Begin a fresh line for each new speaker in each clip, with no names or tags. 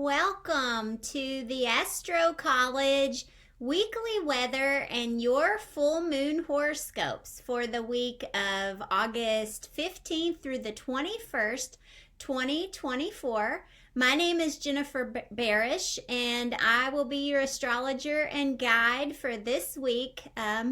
welcome to the Astrocollege weekly weather and your full moon horoscopes for the week of August 15th through the 21st, 2024. My name is Jennifer Barrish, and I will be your astrologer and guide for this week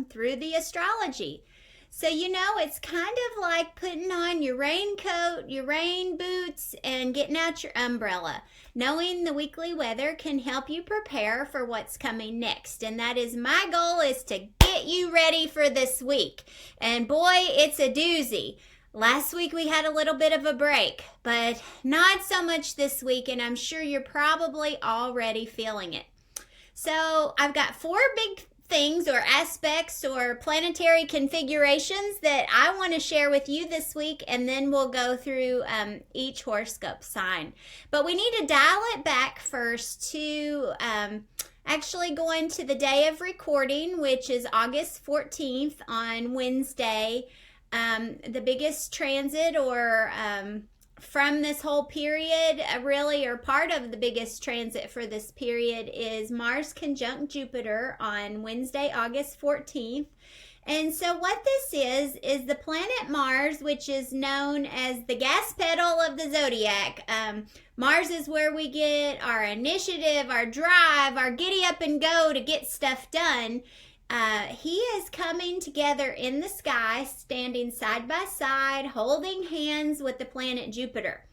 through the astrology. So, it's kind of like putting on your raincoat, your rain boots, and getting out your umbrella. Knowing the weekly weather can help you prepare for what's coming next. And that is my goal, is to get you ready for this week. And boy, it's a doozy. Last week we had a little bit of a break, but not so much this week, and I'm sure you're probably already feeling it. So I've got four big things or aspects or planetary configurations that I want to share with you this week, and then we'll go through each horoscope sign. But we need to dial it back first to actually going to the day of recording, which is August 14th on Wednesday. The biggest transit or from this whole period, really, or part of the biggest transit for this period, is Mars conjunct Jupiter on Wednesday, August 14th. And so what this is the planet Mars, which is known as the gas pedal of the zodiac. Mars is where we get our initiative, our drive, our giddy up and go to get stuff done. He is coming together in the sky, standing side by side, holding hands with the planet Jupiter.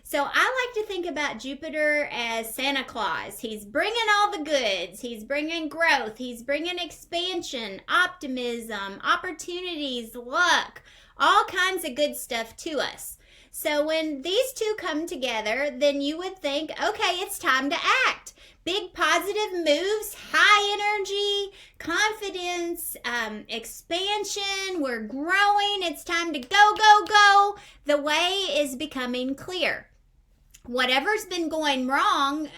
So I like to think about Jupiter as Santa Claus. He's bringing all the goods. He's bringing growth. He's bringing expansion, optimism, opportunities, luck, all kinds of good stuff to us. So when these two come together, then you would think, okay, it's time to act. Big positive moves, high energy, confidence, expansion. We're growing. It's time to go, go, go. The way is becoming clear. Whatever's been going wrong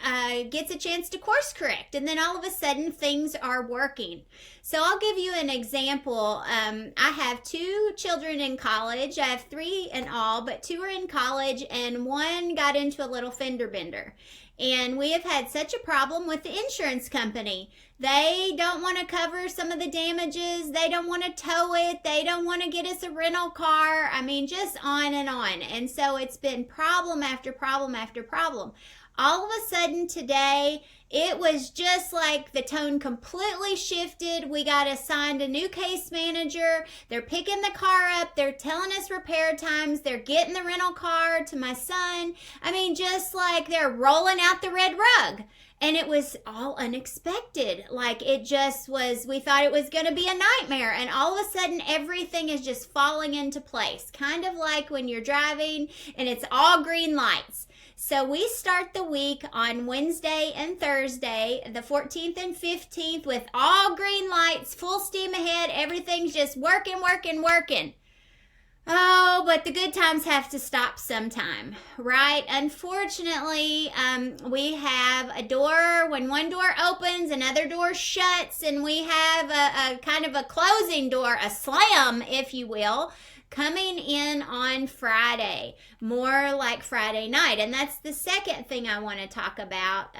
gets a chance to course correct, and then all of a sudden things are working. So I'll give you an example. I have two children in college. I have three in all, but two are in college, and one got into a little fender bender. And we have had such a problem with the insurance company. They don't want to cover some of the damages. They don't want to tow it. They don't want to get us a rental car. I mean, just on and on. And so it's been problem after problem after problem. All of a sudden today, it was just like the tone completely shifted. We got assigned a new case manager. They're picking the car up. They're telling us repair times. They're getting the rental car to my son. I mean, just like they're rolling out the red rug. And it was all unexpected. Like it just was, we thought it was going to be a nightmare. And all of a sudden, everything is just falling into place. Kind of like when you're driving and it's all green lights. So we start the week on Wednesday and Thursday, the 14th and 15th, with all green lights, full steam ahead. Everything's just working, working, working. Oh, but the good times have to stop sometime, right? Unfortunately, we have a door. When one door opens, another door shuts, and we have a kind of a closing door, a slam, if you will, coming in on Friday, more like Friday night. And that's the second thing I want to talk about,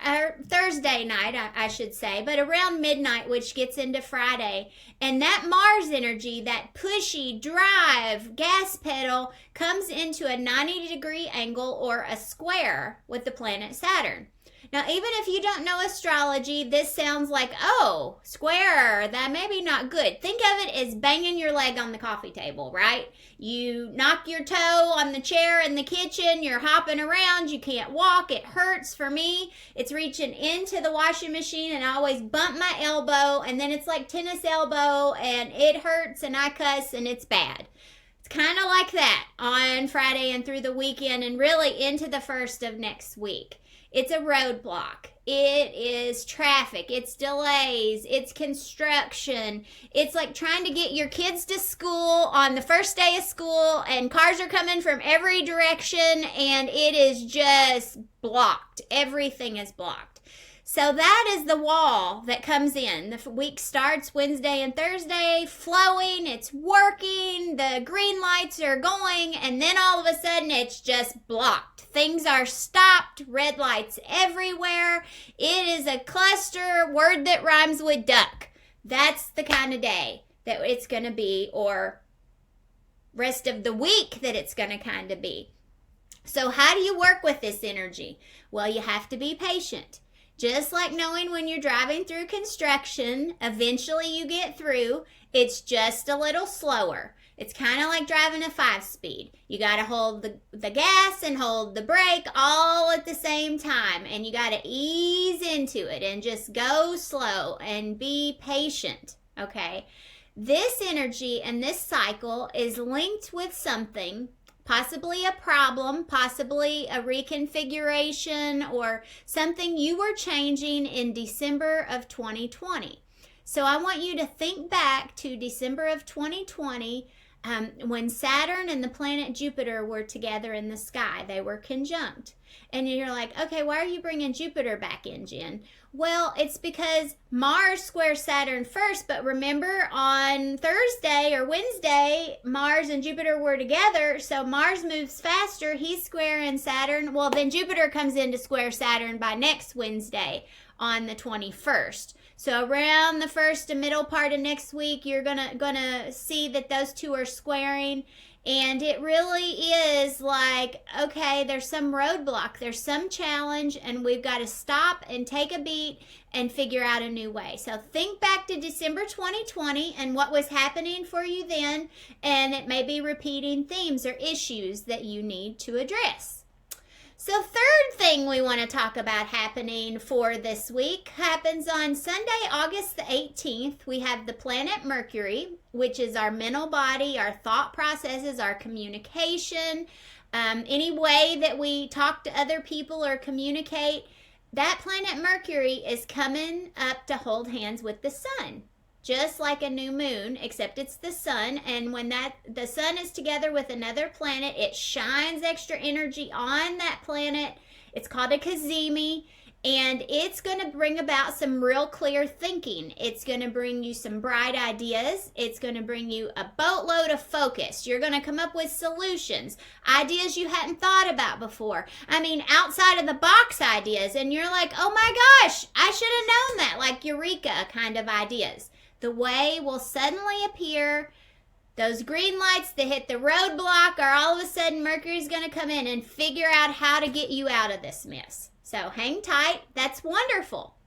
or Thursday night, I should say, but around midnight, which gets into Friday. And that Mars energy, that pushy drive, gas pedal, comes into a 90-degree angle or a square with the planet Saturn. Now, even if you don't know astrology, this sounds like, oh, square, that may be not good. Think of it as banging your leg on the coffee table, right? You knock your toe on the chair in the kitchen, you're hopping around, you can't walk, it hurts. For me, it's reaching into the washing machine, and I always bump my elbow, and then it's like tennis elbow, and it hurts, and I cuss, and it's bad. It's kind of like that on Friday and through the weekend, and really into the first of next week. It's a roadblock. It is traffic. It's delays. It's construction. It's like trying to get your kids to school on the first day of school, and cars are coming from every direction, and it is just blocked. Everything is blocked. So that is the wall that comes in. The week starts Wednesday and Thursday, flowing, it's working, the green lights are going, and then all of a sudden it's just blocked. things are stopped, red lights everywhere. It is a cluster, word that rhymes with duck. That's the kind of day that it's going to be, or rest of the week that it's going to kind of be. So how do you work with this energy? Well, you have to be patient. Just like knowing when you're driving through construction, eventually you get through. It's just a little slower. It's kind of like driving a 5-speed. You got to hold the gas and hold the brake all at the same time. And you got to ease into it and just go slow and be patient, okay? This energy and this cycle is linked with something, possibly a problem, possibly a reconfiguration, or something you were changing in December of 2020. So I want you to think back to December of 2020, when Saturn and the planet Jupiter were together in the sky. They were conjunct. And you're like, okay, why are you bringing Jupiter back in, Jen? Well, it's because Mars squares Saturn first, but remember on Thursday or Wednesday, Mars and Jupiter were together, so Mars moves faster, he's squaring Saturn. Well, then Jupiter comes in to square Saturn by next Wednesday on the 21st. So around the first and middle part of next week, you're gonna see that those two are squaring. And it really is like, okay, there's some roadblock, there's some challenge, and we've got to stop and take a beat and figure out a new way. So think back to December 2020 and what was happening for you then, and it may be repeating themes or issues that you need to address. So third thing we want to talk about happening for this week happens on Sunday, August the 18th. We have the planet Mercury, which is our mental body, our thought processes, our communication, any way that we talk to other people or communicate. That planet Mercury is coming up to hold hands with the sun. Just like a new moon, except it's the sun, and when the sun is together with another planet, it shines extra energy on that planet. It's called a cazimi, and it's going to bring about some real clear thinking. It's going to bring you some bright ideas. It's going to bring you a boatload of focus. You're going to come up with solutions, ideas you hadn't thought about before. I mean, outside of the box ideas, and you're like, oh my gosh, I should have known that, like eureka kind of ideas. The way will suddenly appear. Those green lights that hit the roadblock are all of a sudden Mercury's going to come in and figure out how to get you out of this mess. So hang tight. That's wonderful.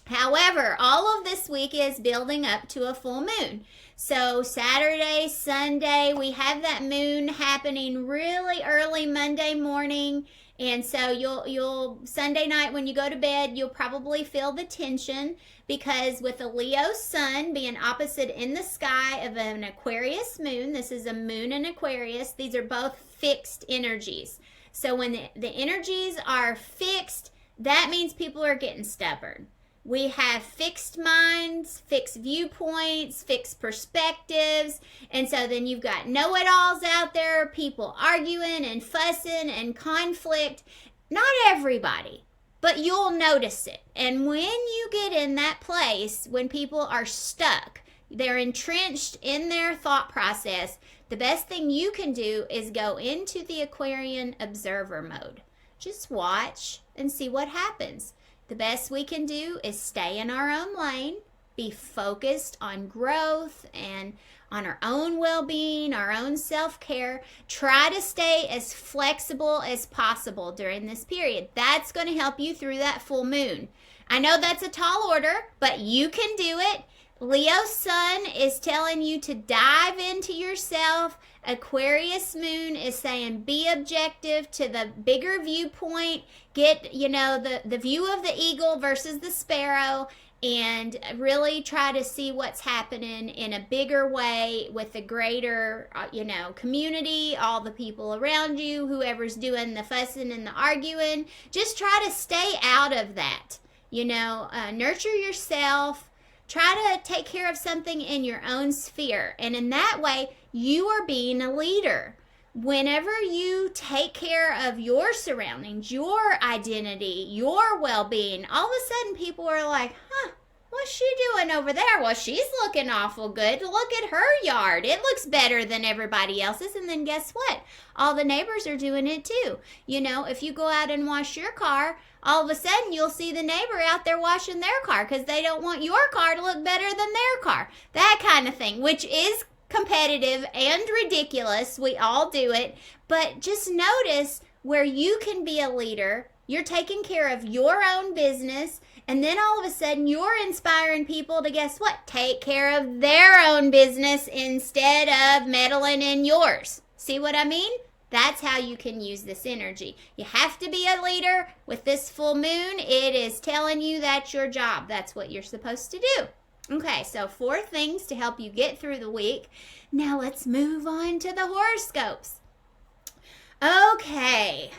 However, all of this week is building up to a full moon. So Saturday, Sunday, we have that moon happening really early Monday morning. And so you'll Sunday night when you go to bed, you'll probably feel the tension, because with a Leo sun being opposite in the sky of an Aquarius moon, this is a moon in Aquarius, these are both fixed energies. So when the energies are fixed, that means people are getting stubborn. We have fixed minds, fixed viewpoints, fixed perspectives, and so then you've got know-it-alls out there, people arguing and fussing and conflict. Not everybody, but you'll notice it. And when you get in that place, when people are stuck, they're entrenched in their thought process, the best thing you can do is go into the Aquarian observer mode. Just watch and see what happens. The best we can do is stay in our own lane, be focused on growth and on our own well-being, our own self-care. Try to stay as flexible as possible during this period. That's going to help you through that full moon. I know that's a tall order, but you can do it. Leo sun is telling you to dive into yourself. Aquarius moon is saying be objective to the bigger viewpoint. Get, the view of the eagle versus the sparrow, and really try to see what's happening in a bigger way with the greater, community, all the people around you, whoever's doing the fussing and the arguing. Just try to stay out of that. Nurture yourself. Try to take care of something in your own sphere. And in that way, you are being a leader. Whenever you take care of your surroundings, your identity, your well-being, all of a sudden people are like, What's she doing over there? Well, she's looking awful good. Look at her yard. It looks better than everybody else's. And then guess what? All the neighbors are doing it too. You know, if you go out and wash your car, all of a sudden you'll see the neighbor out there washing their car because they don't want your car to look better than their car. That kind of thing, which is competitive and ridiculous. We all do it. But just notice where you can be a leader. You're taking care of your own business. And then all of a sudden, you're inspiring people to, guess what? Take care of their own business instead of meddling in yours. See what I mean? That's how you can use this energy. You have to be a leader. With this full moon, it is telling you that's your job. That's what you're supposed to do. Okay, so 4 things to help you get through the week. Now let's move on to the horoscopes. Okay,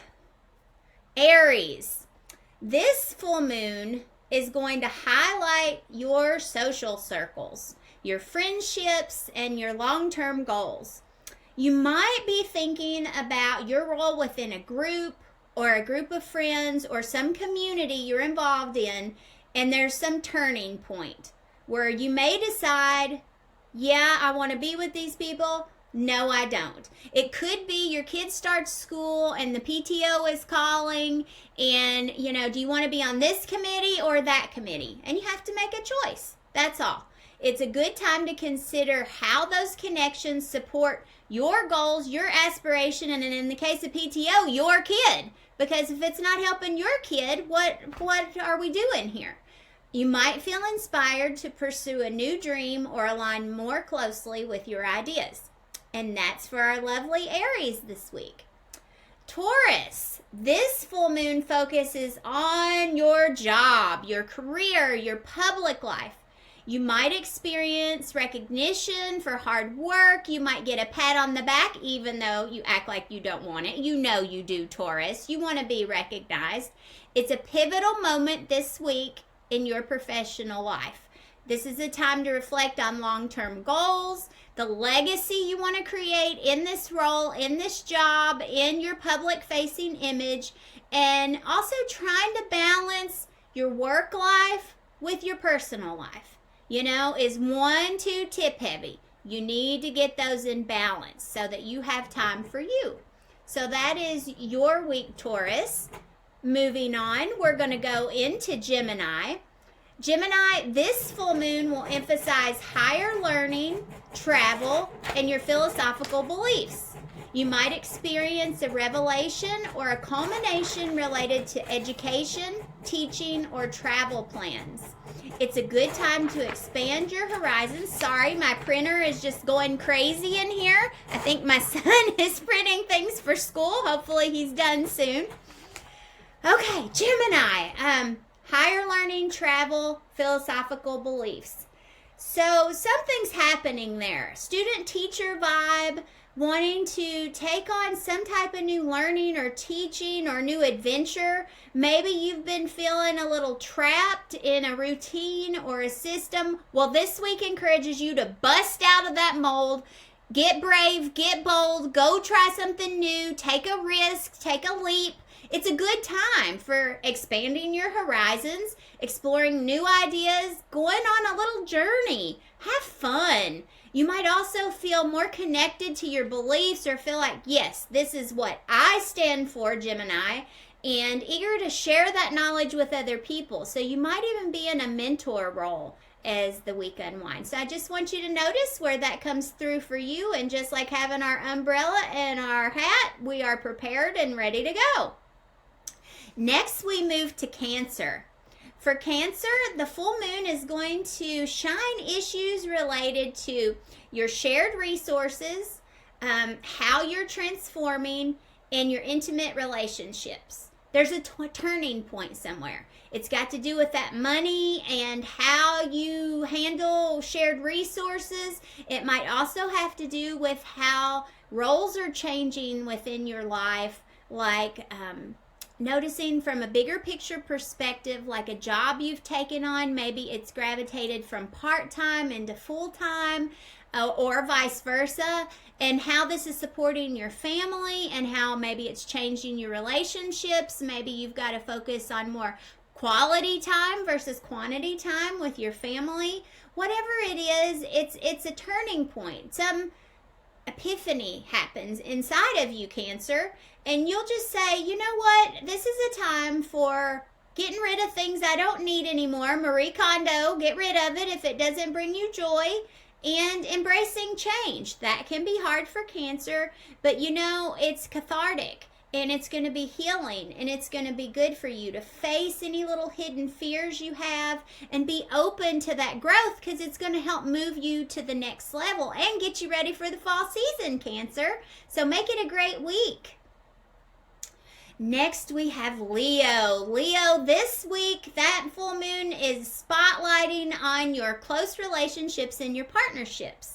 Aries. This full moon is going to highlight your social circles, your friendships, and your long-term goals. You might be thinking about your role within a group or a group of friends or some community you're involved in, and there's some turning point where you may decide, yeah, I want to be with these people. No, I don't. It could be your kid starts school and the PTO is calling and, you know, do you want to be on this committee or that committee? And you have to make a choice. That's all. It's a good time to consider how those connections support your goals, your aspiration, and in the case of PTO, your kid. Because if it's not helping your kid, what are we doing here? You might feel inspired to pursue a new dream or align more closely with your ideas. And that's for our lovely Aries this week. Taurus, this full moon focuses on your job, your career, your public life. You might experience recognition for hard work. You might get a pat on the back, even though you act like you don't want it. You know you do, Taurus. You want to be recognized. It's a pivotal moment this week in your professional life. This is a time to reflect on long-term goals, the legacy you want to create in this role, in this job, in your public-facing image, and also trying to balance your work life with your personal life. You know, is one too tip-heavy? You need to get those in balance so that you have time for you. So that is your week, Taurus. Moving on, we're going to go into Gemini. Gemini, this full moon will emphasize higher learning, travel, and your philosophical beliefs. You might experience a revelation or a culmination related to education, teaching, or travel plans. It's a good time to expand your horizons. Sorry, my printer is just going crazy in here. I think my son is printing things for school. Hopefully he's done soon. Okay, Gemini. Higher learning, travel, philosophical beliefs. So something's happening there. Student-teacher vibe, wanting to take on some type of new learning or teaching or new adventure. Maybe you've been feeling a little trapped in a routine or a system. Well, this week encourages you to bust out of that mold. Get brave, get bold, go try something new, take a risk, take a leap. It's a good time for expanding your horizons, exploring new ideas, going on a little journey. Have fun. You might also feel more connected to your beliefs or feel like, yes, this is what I stand for, Gemini, and eager to share that knowledge with other people. So you might even be in a mentor role as the week unwinds. So I just want you to notice where that comes through for you. And just like having our umbrella and our hat, we are prepared and ready to go. Next, we move to Cancer. For Cancer, the full moon is going to shine issues related to your shared resources, how you're transforming, and your intimate relationships. There's a turning point somewhere. It's got to do with that money and how you handle shared resources. It might also have to do with how roles are changing within your life, like noticing from a bigger picture perspective, like a job you've taken on, maybe it's gravitated from part-time into full-time, or vice versa, and how this is supporting your family and how maybe it's changing your relationships. Maybe you've got to focus on more quality time versus quantity time with your family. Whatever it is, it's a turning point. Some epiphany happens inside of you, Cancer, and you'll just say, you know what, this is a time for getting rid of things I don't need anymore. Marie Kondo, get rid of it if it doesn't bring you joy, and embracing change. That can be hard for Cancer, but you know, it's cathartic. And it's going to be healing, and it's going to be good for you to face any little hidden fears you have and be open to that growth, because it's going to help move you to the next level and get you ready for the fall season, Cancer. So make it a great week. Next, we have Leo. Leo, this week, that full moon is spotlighting on your close relationships and your partnerships.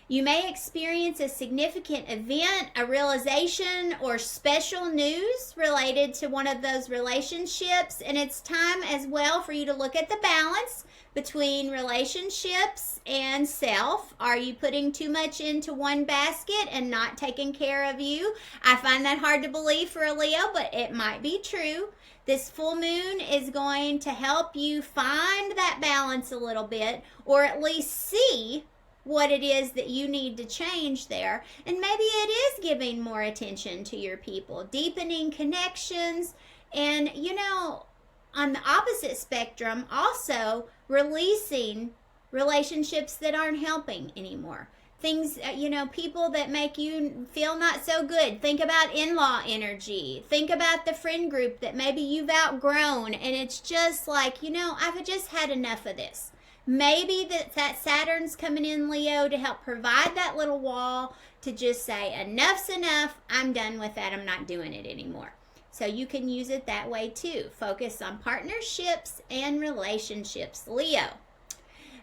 You may experience a significant event, a realization, or special news related to one of those relationships. And it's time as well for you to look at the balance between relationships and self. Are you putting too much into one basket and not taking care of you? I find that hard to believe for a Leo, but it might be true. This full moon is going to help you find that balance a little bit, or at least see what it is that you need to change there. And maybe it is giving more attention to your people, deepening connections, and, you know, on the opposite spectrum, also releasing relationships that aren't helping anymore. Things, you know, people that make you feel not so good. Think about in-law energy. Think about the friend group that maybe you've outgrown, and it's just like, you know, I've just had enough of this. Maybe that Saturn's coming in, Leo, to help provide that little wall to just say, enough's enough, I'm done with that, I'm not doing it anymore. So you can use it that way too. Focus on partnerships and relationships, Leo.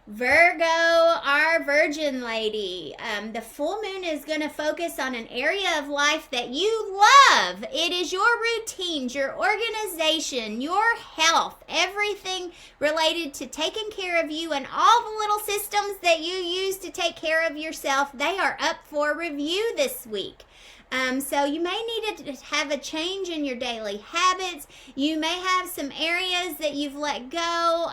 Virgo, our Virgin lady, the full moon is going to focus on an area of life that you love. It is your routines, your organization, your health, everything related to taking care of you, and all the little systems that you use to take care of yourself. They are up for review this week. So you may need to have a change in your daily habits. You may have some areas that you've let go.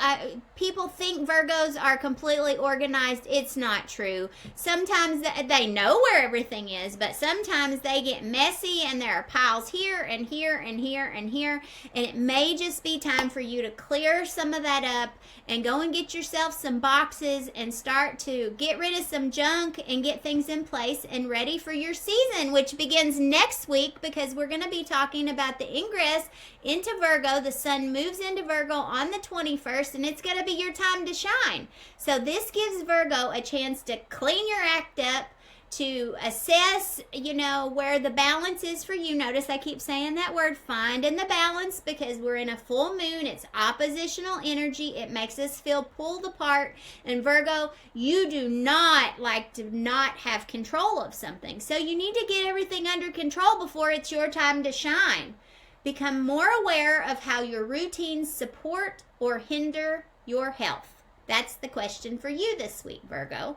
People think Virgos are completely organized. It's not true. Sometimes they know where everything is, but sometimes they get messy and there are piles here and here and here and here. And it may just be time for you to clear some of that up and go and get yourself some boxes and start to get rid of some junk and get things in place and ready for your season, which begins next week, because we're going to be talking about the ingress into Virgo. The sun moves into Virgo on the 21st, and it's going to be your time to shine. So this gives Virgo a chance to clean your act up, to assess, you know, where the balance is for you. Notice I keep saying that word, finding the balance, because we're in a full moon. It's oppositional energy. It makes us feel pulled apart. And Virgo, you do not like to not have control of something. So you need to get everything under control before it's your time to shine. Become more aware of how your routines support or hinder your health. That's the question for you this week, Virgo.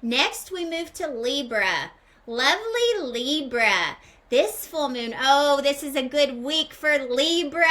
Next, we move to Libra. Lovely Libra. This full moon, oh, this is a good week for Libra.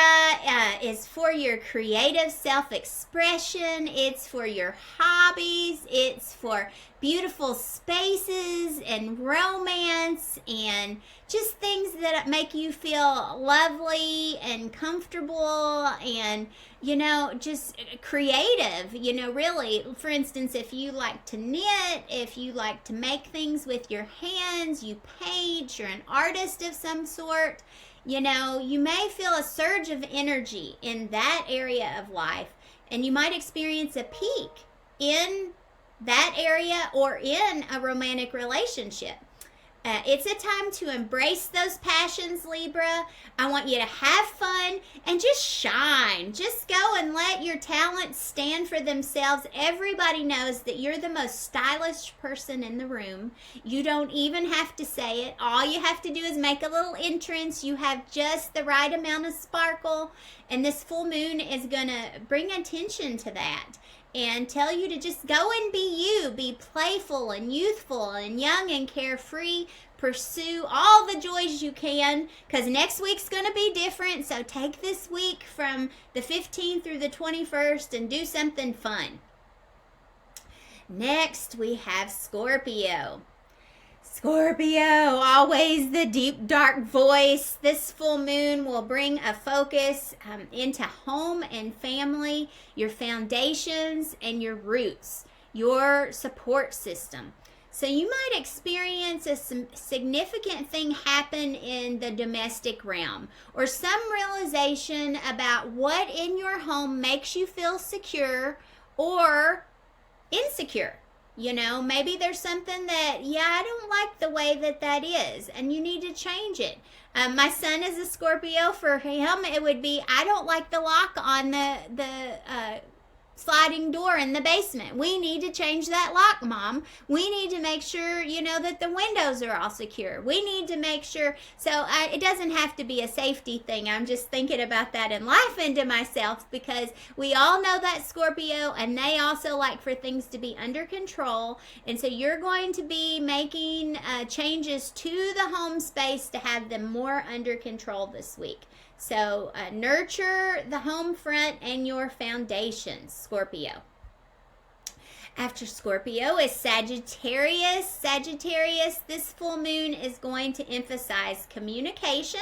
Is for your creative self-expression. It's for your hobbies. It's for beautiful spaces and romance and just things that make you feel lovely and comfortable and, you know, just creative, you know, really. For instance, if you like to knit, if you like to make things with your hands, you paint, you're an artist of some sort, you know, you may feel a surge of energy in that area of life, and you might experience a peak in that area or in a romantic relationship. It's a time to embrace those passions, Libra. I want you to have fun and just shine. Just go and let your talents stand for themselves. Everybody knows that you're the most stylish person in the room. You don't even have to say it. All you have to do is make a little entrance. You have just the right amount of sparkle. And this full moon is going to bring attention to that and tell you to just go and be you. Be playful and youthful and young and carefree. Pursue all the joys you can, because next week's going to be different. So take this week from the 15th through the 21st and do something fun. Next, we have Scorpio. Scorpio, always the deep, dark voice. This full moon will bring a focus into home and family, your foundations and your roots, your support system. So you might experience a significant thing happen in the domestic realm, or some realization about what in your home makes you feel secure or insecure. You know, maybe there's something that, I don't like the way that is, and you need to change it. My son is a Scorpio. For him, it would be, I don't like the lock on the sliding door in the basement. We need to change that lock, Mom. We need to make sure, that the windows are all secure. We need to make sure. So it doesn't have to be a safety thing. I'm just thinking about that and laughing to myself, because we all know that Scorpio, and they also like for things to be under control. And so you're going to be making changes to the home space to have them more under control this week. So nurture the home front and your foundations, Scorpio. After Scorpio is Sagittarius. Sagittarius, this full moon is going to emphasize communication,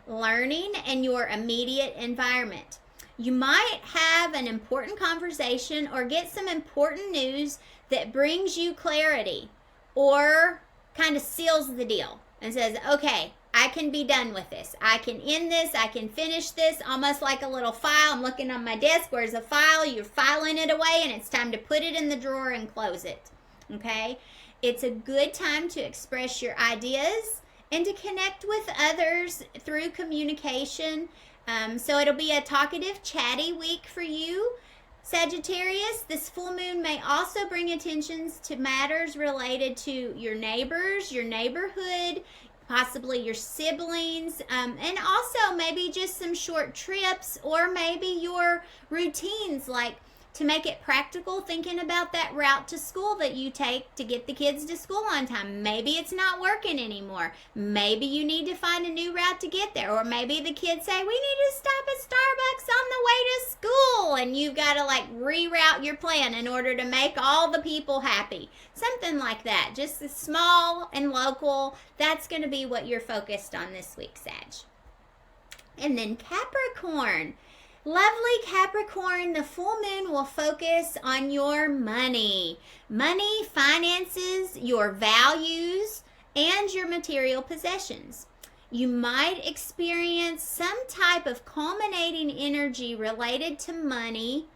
learning, and your immediate environment. You might have an important conversation or get some important news that brings you clarity or kind of seals the deal and says, okay, I can be done with this. I can end this. I can finish this, almost like a little file. I'm looking on my desk. Where's a file? You're filing it away, and it's time to put it in the drawer and close it. Okay? It's a good time to express your ideas and to connect with others through communication. So it'll be a talkative, chatty week for you. Sagittarius, this full moon may also bring attentions to matters related to your neighbors, your neighborhood, possibly your siblings, and also maybe just some short trips, or maybe your routines, like to make it practical, thinking about that route to school that you take to get the kids to school on time. Maybe it's not working anymore. Maybe you need to find a new route to get there, or maybe the kids say, we need to stop at Starbucks on the way to school, and you've got to reroute your plan in order to make all the people happy. Something like that, just small and local. That's going to be what you're focused on this week, Sag. And then Capricorn. Lovely Capricorn, the full moon will focus on your money. Money, finances, your values, and your material possessions. You might experience some type of culminating energy related to money,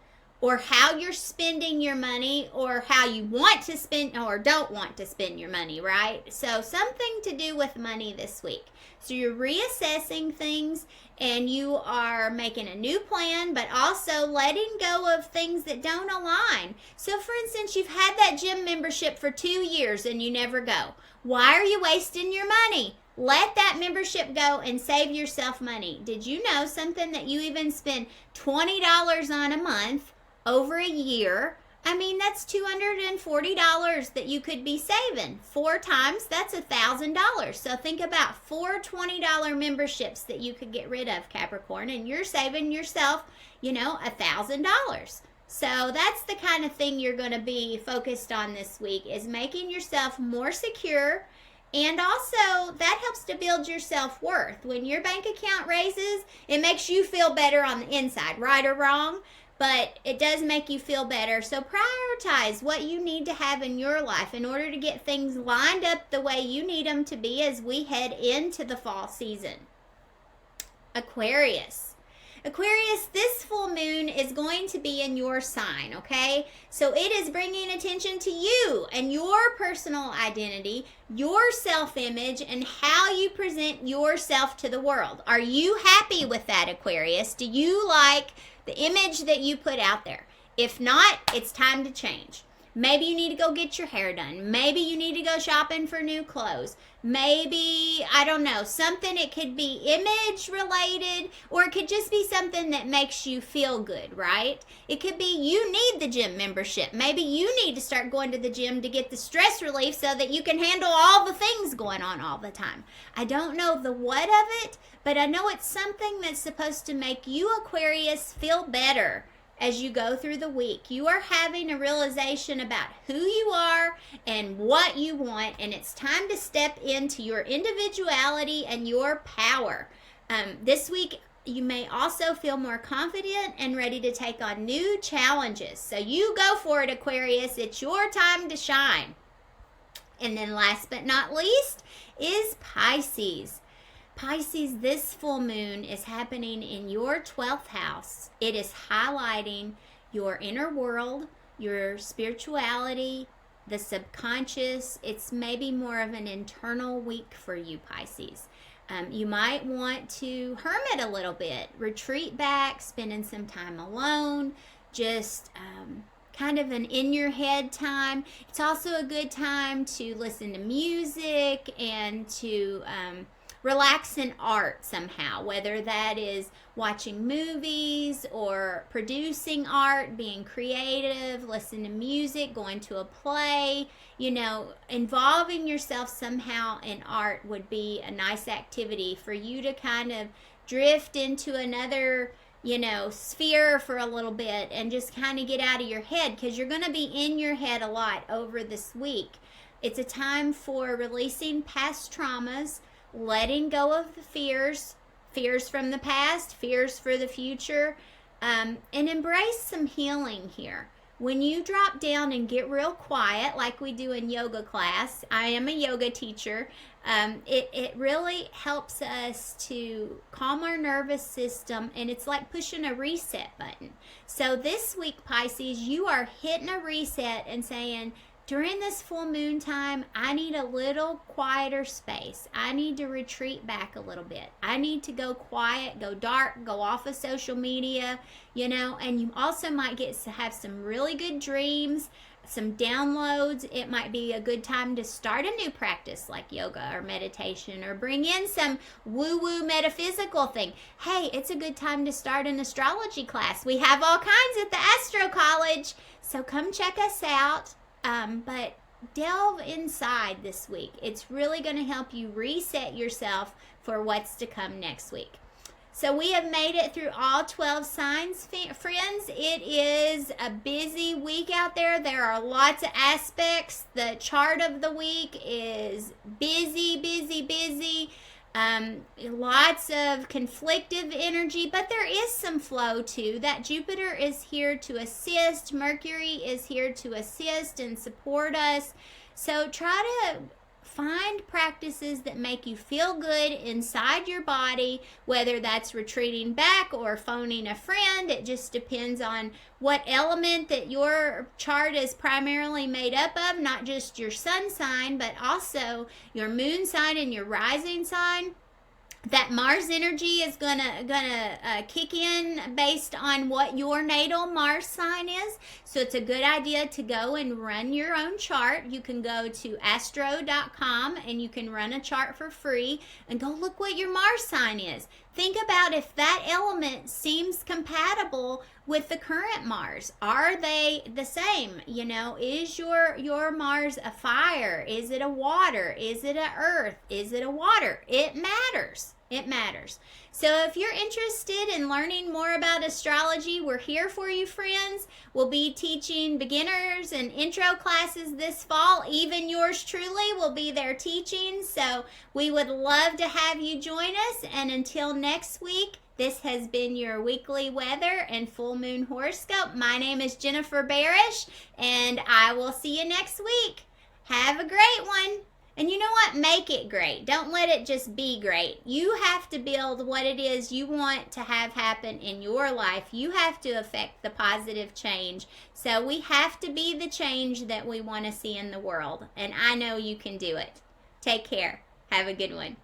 or how you're spending your money, or how you want to spend or don't want to spend your money, right? So something to do with money this week. So you're reassessing things, and you are making a new plan, but also letting go of things that don't align. So for instance, you've had that gym membership for 2 years and you never go. Why are you wasting your money? Let that membership go and save yourself money. Did you know something that you even spend $20 on a month over a year? I mean, that's $240 that you could be saving. 4 times, that's $1,000. So think about 4 $20 memberships that you could get rid of, Capricorn, and you're saving yourself, $1,000. So that's the kind of thing you're going to be focused on this week, is making yourself more secure. And also, that helps to build your self-worth. When your bank account raises, it makes you feel better on the inside, right or wrong? But it does make you feel better. So prioritize what you need to have in your life in order to get things lined up the way you need them to be as we head into the fall season. Aquarius. Aquarius, this full moon is going to be in your sign, okay? So it is bringing attention to you and your personal identity, your self-image, and how you present yourself to the world. Are you happy with that, Aquarius? Do you like the image that you put out there? If not, it's time to change. Maybe you need to go get your hair done. Maybe you need to go shopping for new clothes. Maybe, I don't know, something. It could be image related, or it could just be something that makes you feel good, right? It could be you need the gym membership. Maybe you need to start going to the gym to get the stress relief so that you can handle all the things going on all the time. I don't know the what of it, but I know it's something that's supposed to make you, Aquarius, feel better. As you go through the week, you are having a realization about who you are and what you want, and it's time to step into your individuality and your power. This week, you may also feel more confident and ready to take on new challenges. So you go for it, Aquarius. It's your time to shine. And then last but not least is Pisces. Pisces, this full moon is happening in your 12th house. It is highlighting your inner world, your spirituality, the subconscious. It's maybe more of an internal week for you, Pisces. You might want to hermit a little bit, retreat back, spending some time alone, just kind of an in your head time. It's also a good time to listen to music and to relax in art somehow, whether that is watching movies or producing art, being creative, listening to music, going to a play. Involving yourself somehow in art would be a nice activity for you to kind of drift into another sphere for a little bit and just kind of get out of your head, because you're going to be in your head a lot over this week. It's a time for releasing past traumas, letting go of the fears from the past, fears for the future, and embrace some healing here. When you drop down and get real quiet, like we do in yoga class, I am a yoga teacher, it really helps us to calm our nervous system, and it's like pushing a reset button. So this week, Pisces, you are hitting a reset and saying, during this full moon time, I need a little quieter space. I need to retreat back a little bit. I need to go quiet, go dark, go off of social media, and you also might get to have some really good dreams, some downloads. It might be a good time to start a new practice like yoga or meditation, or bring in some woo-woo metaphysical thing. Hey, it's a good time to start an astrology class. We have all kinds at the Astrocollege, so come check us out. But delve inside this week. It's really going to help you reset yourself for what's to come next week. So we have made it through all 12 signs, friends. It is a busy week out there. There are lots of aspects. The chart of the week is busy, busy, busy. Lots of conflictive energy, but there is some flow too. That Jupiter is here to assist. Mercury is here to assist and support us. So try to find practices that make you feel good inside your body, whether that's retreating back or phoning a friend. It just depends on what element that your chart is primarily made up of, not just your sun sign, but also your moon sign and your rising sign. That Mars energy is gonna kick in based on what your natal Mars sign is. So it's a good idea to go and run your own chart. You can go to astro.com and you can run a chart for free and go look what your Mars sign is. Think about if that element seems compatible with the current Mars. Are they the same? Is your Mars a fire? Is it a water? Is it a earth? Is it a water? It matters. It matters. So if you're interested in learning more about astrology, we're here for you, friends. We'll be teaching beginners and intro classes this fall. Even yours truly will be there teaching. So we would love to have you join us. And until next week, this has been your weekly weather and full moon horoscope. My name is Jennifer Barrish, and I will see you next week. Have a great one. And you know what? Make it great. Don't let it just be great. You have to build what it is you want to have happen in your life. You have to affect the positive change. So we have to be the change that we want to see in the world. And I know you can do it. Take care. Have a good one.